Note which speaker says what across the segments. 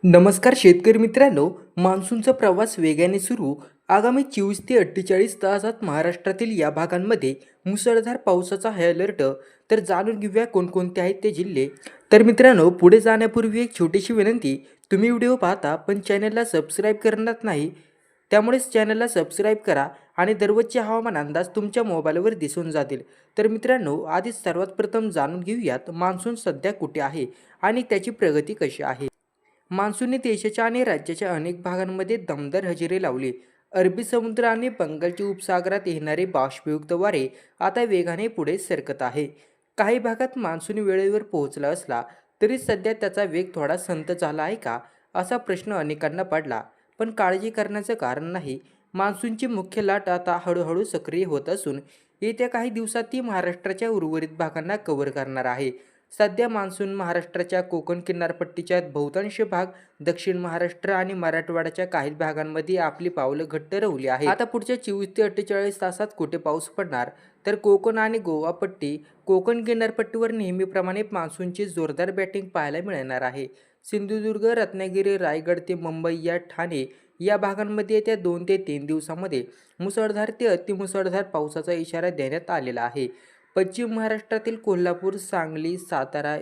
Speaker 1: नमस्कार शेतकरी मित्रांनो, मान्सूनचा प्रवास वेगाने सुरू. आगामी 24 ते 48 तासात महाराष्ट्रातील या भागांमध्ये मुसळधार पावसाचा हाय अलर्ट. तर जाणून घेऊया कोणकोणते आहेत ते जिल्हे. तर मित्रांनो, पुढे जाण्यापूर्वी एक छोटीशी विनंती. तुम्ही व्हिडिओ पाहता पण चॅनलला सबस्क्राईब करणार नाही, त्यामुळेच चॅनलला सबस्क्राईब करा आणि दररोजचे हवामान अंदाज तुमच्या मोबाईलवर दिसून जातील. तर मित्रांनो, आधीच सर्वात प्रथम जाणून घेऊयात मान्सून सध्या कुठे आहे आणि त्याची प्रगती कशी आहे. मान्सूनने देशाच्या आणि राज्याच्या अनेक भागांमध्ये दमदार हजेरी लावली. अरबी समुद्र आणि बंगालच्या उपसागरात येणारे बाष्पयुक्त वारे आता वेगाने पुढे सरकत आहे. काही भागात मान्सून वेळेवर पोहोचला असला तरी सध्या त्याचा वेग थोडा संथ झाला आहे का, असा प्रश्न अनेकांना पडला. पण काळजी करण्याचं कारण नाही. मान्सूनची मुख्य लाट आता हळूहळू सक्रिय होत असून येत्या काही दिवसात ती महाराष्ट्राच्या उर्वरित भागांना कव्हर करणार आहे. सध्या मान्सून महाराष्ट्राच्या कोकण किनारपट्टीच्या बहुतांश भाग, दक्षिण महाराष्ट्र आणि मराठवाड्याच्या काही भागांमध्ये आपली पावलं घट्ट रोवली आहे. आता पुढच्या 24 ते 48 तासात कुठे पाऊस पडणार, तर कोकण आणि गोवा पट्टी, कोकण किनारपट्टीवर नेहमीप्रमाणे मान्सूनची जोरदार बॅटिंग पाहायला मिळणार आहे. सिंधुदुर्ग, रत्नागिरी, रायगड ते मुंबई या ठाणे या भागांमध्ये येत्या 2 ते 3 दिवसांमध्ये मुसळधार ते अतिमुसळधार पावसाचा इशारा देण्यात आलेला आहे. पश्चिम महाराष्ट्रातील कोल्हापूर, सांगली, सातारा,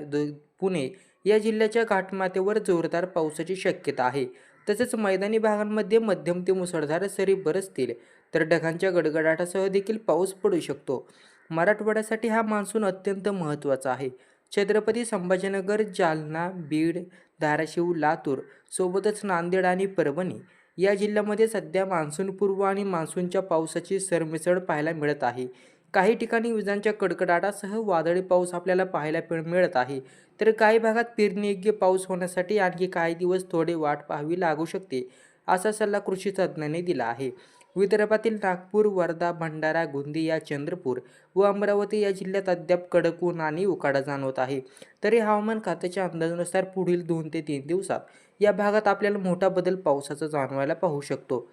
Speaker 1: पुणे या जिल्ह्याच्या घाटमाथ्यावर जोरदार पावसाची शक्यता आहे. तसेच मैदानी भागांमध्ये मध्यम ते मुसळधार सरी बरसतील, तर ढगांच्या गडगडाटासह देखील पाऊस पडू शकतो. मराठवाड्यासाठी हा मान्सून अत्यंत महत्त्वाचा आहे. छत्रपती संभाजीनगर, जालना, बीड, धाराशिव, लातूर सोबतच नांदेड आणि परभणी या जिल्ह्यामध्ये सध्या मान्सूनपूर्व आणि मान्सूनच्या पावसाची सरमिसळ पाहायला मिळत आहे. काही ठिकाणी विजांच्या कडकडाटासह वादळी पाऊस आपल्याला पाहायला मिळत आहे. तर काही भागात पेरणीयोग्य पाऊस होण्यासाठी आणखी काही दिवस थोडे वाट पाहावी लागू शकते, असा सल्ला कृषी तज्ज्ञांनी दिला आहे. विदर्भातील नागपूर, वर्धा, भंडारा, गोंदिया, चंद्रपूर व अमरावती या जिल्ह्यात अद्याप कडक ऊन आणि उकाडा जाणवत आहे. तरी हवामान खात्याच्या अंदाजानुसार पुढील 2 ते 3 दिवसात या भागात आपल्याला मोठा बदल पावसाचा जाणवायला पाहू शकतो.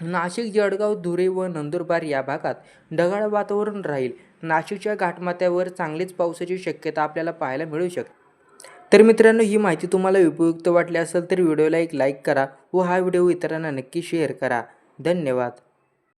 Speaker 1: नाशिक, जळगाव, धुळे व नंदुरबार या भागात ढगाळ वातावरण राहील. नाशिकच्या घाटमाथ्यावर चांगलीच पावसाची शक्यता आपल्याला पाहायला मिळू शकते. तर मित्रांनो, ही माहिती तुम्हाला उपयुक्त वाटली असेल तर व्हिडिओला एक लाईक करा व हा व्हिडिओ इतरांना नक्की शेअर करा. धन्यवाद.